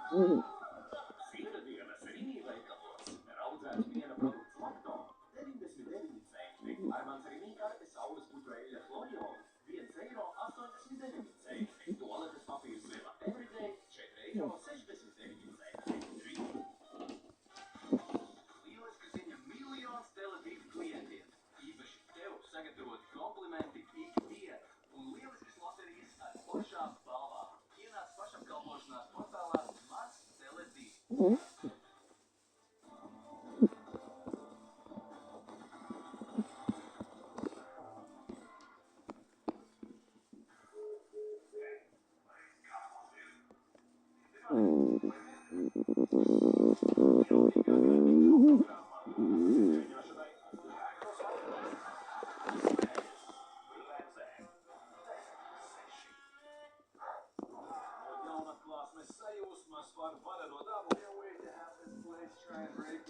Viena dienas Rīgī veikalos raudzēts piena produkts Lacto 99 centi. Ar mans Rīgī kartes saules puķu eļļa Floriol 1,89 centi. Tualetes papīrs Vela Everyday 4,69 centi. Lieliska ziņa miljons Teletīvu klientiem. Īpaši tev sagatavot komplimenti ikdienu un lieliskas loterijas ar foršām balvām. Ienāc pašapkalpošanās portālā Mans Teletīvu. Jaunatklāsmes sajūsmas par vareno dabu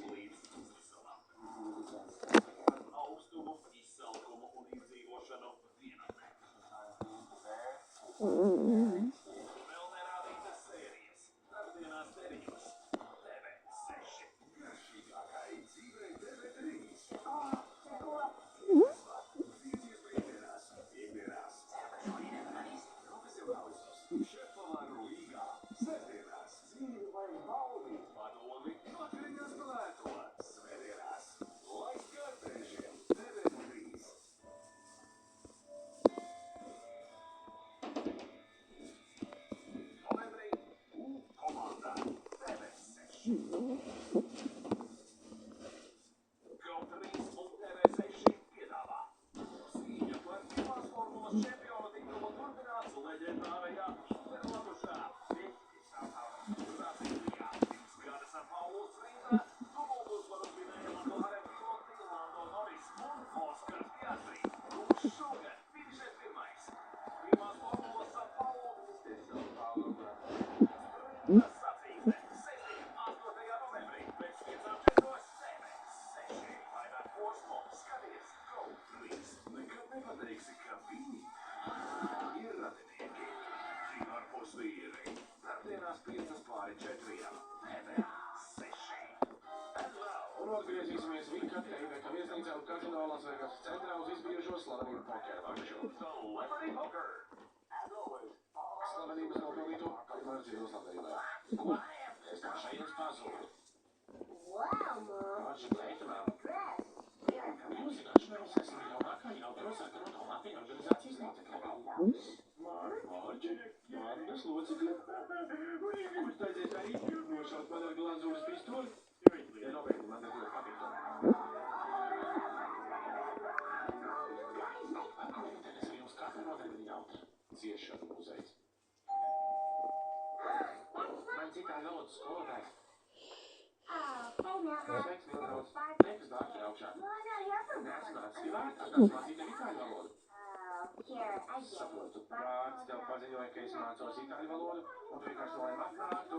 līdz uzsalam. Augstumu, izsalkumu un izdzīvošanu vienatnē. Vēl nerādītas sērijas. Tardienās 9. TV6. Garšīgākai dzīvei TV3. Dzīvties brīvdienās. Ikdienās. Profesionālisms. Šefpavāru līgā. Sestdienās. Dzīvi vai balvi. Padomi. Vakariņās spēlēto. Svētdienās. Laiks kārtēšiem. TV3. Novembrī. Komandā. TV6. Kautrīs un TV6 piedāvā. Cīņa par pirmās formulas čempionu titulu turpinās leģendārajā Interlatušā. Brazīlijā. 2 gadus ar Paulu Srīnda, dubultuzvaru svinēja McLaren piloti Lando Norris un Oskars Piastri. Un šogad finišēs pirmais. Pirmās formulas ar Paulu sacīkstē. Sestdien, 8. novembrī, pēc 5:4 TV6. Vairāk posmu, skaties, Kautrīs. Nekad nepateiksi, ka viņi ir radinieki. Ārpus vīri. Tardienās 5:4 TV6. Un atgriezīsimies Vikati Eiveka viesnīcā un kazino Las Vegas centrā uz izbijušo slavenību pokeru vakšu. Celebrity Poker. As always. Slavenības nopelnīto kalimāru dzīvos labdarībā. Ko? Es kā šajienas pazūdu. Wow, Mom. Paši teikumā. Dress. Jūs zināšanās esmu jaunākā jautro sarkanotā Latviju organizācijas locekļa. Mārķi, Mārindas locekļa. Kurš taidzies arī nošaut man ar glazūras pistoli? Ja nobeigti man ar to kapitolu. Tagad jums katra nodarbi jautra. Ciešanu muzejs. Man citādi valodas skolotājs. Hey, now, Sveiks, Vildrauds. Liekas dārķi augšā. Well, I'm not here for Neesmu breakfast. nācis divāt, atnāc mācīt tev itāļu valodu. Here, I get it. Saprotu, prāts tev paziņoja, ka es mācos itāļu valodu, un tu vienkārši lai atnāktu.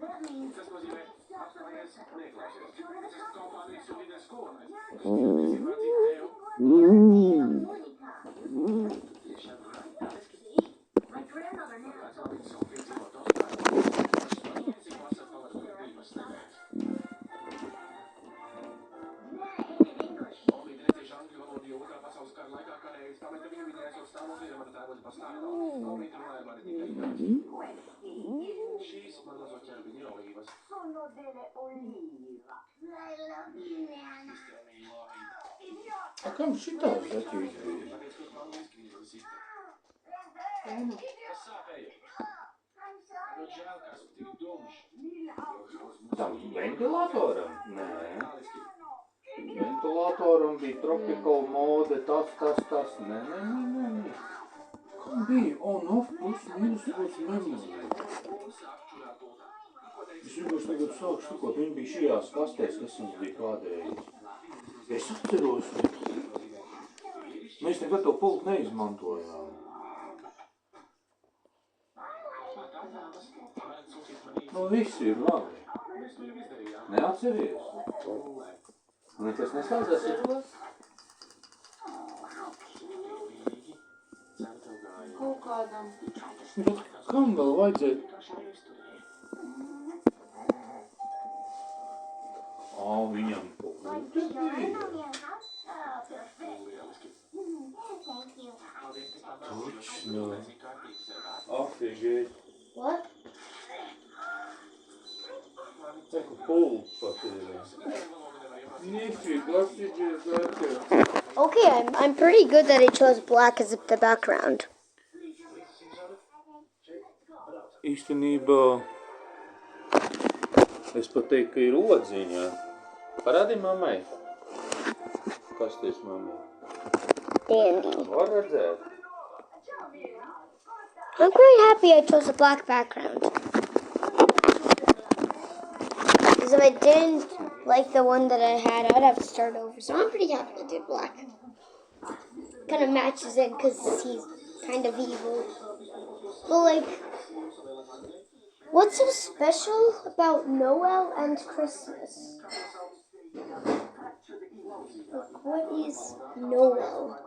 That means Tas nozīmē apstājies un ieklausies. Es esmu kompānijas un vides skolotājs, kas ir mācīt tev. Monica. Tiešām lieliski. My grandmother now. Vecālīte Sofija dzīvo Toskānā. Šodien cik vasar pavadu divas nedēļas. In English. Olīte necieši angļu valodu, jo otrā pasaules kara laikā karējas pameta viņu viņai esot stāvoklī, ja mana tēvoļa pastāvā. Olīte runāja mani tikai itāļu. Šīs man mazo ķerbiņa olīvas. Sono delle oliva. I love you, Nana. Iztēmīja Olīte. A kam šitāds zaķīts bija? Tāpēc, ka man izkrīzes sistēma. Idiot. Tas sāpēja. I'm sorry. Ļoti žēl, ka esmu tik dumšs. Tam ventilatoram? Nē. Lieliski. Ventilatoram bija tropical mode, tas. Nē. Kam bija on-off plus minus plus memory? Un sāk čurāt tūtā. Es vienkārši tagad sāku štukot, viņi bija šajās kastēs, kas mums bija kādreiz. Es atceros, mēs nekad to pulku neizmantojām. Nu, viss ir labi. Mēs to jau izdarījām. Neatceries? Nekas neslēdzās ar to? Ceru tev gāja. Kaut kā Kam vēl vajadzēja? Viņam kaut ko Точно. Офигеть. What? Такой пулpa tev. Нифига себе, Катя. Okay, I'm pretty good that I chose black as the background. Īstenībā es pat teiktu, ka ir odziņā. Parādi mammai. Kas tas mammai? Dandy. Var redzēt. I'm quite happy I chose a black background. Because if I didn't like the one that I had, I'd have to start over. So I'm pretty happy I did black. Kind of matches it because he's kind of evil. But like, what's so special about Noel and Christmas? Like, what is Noel?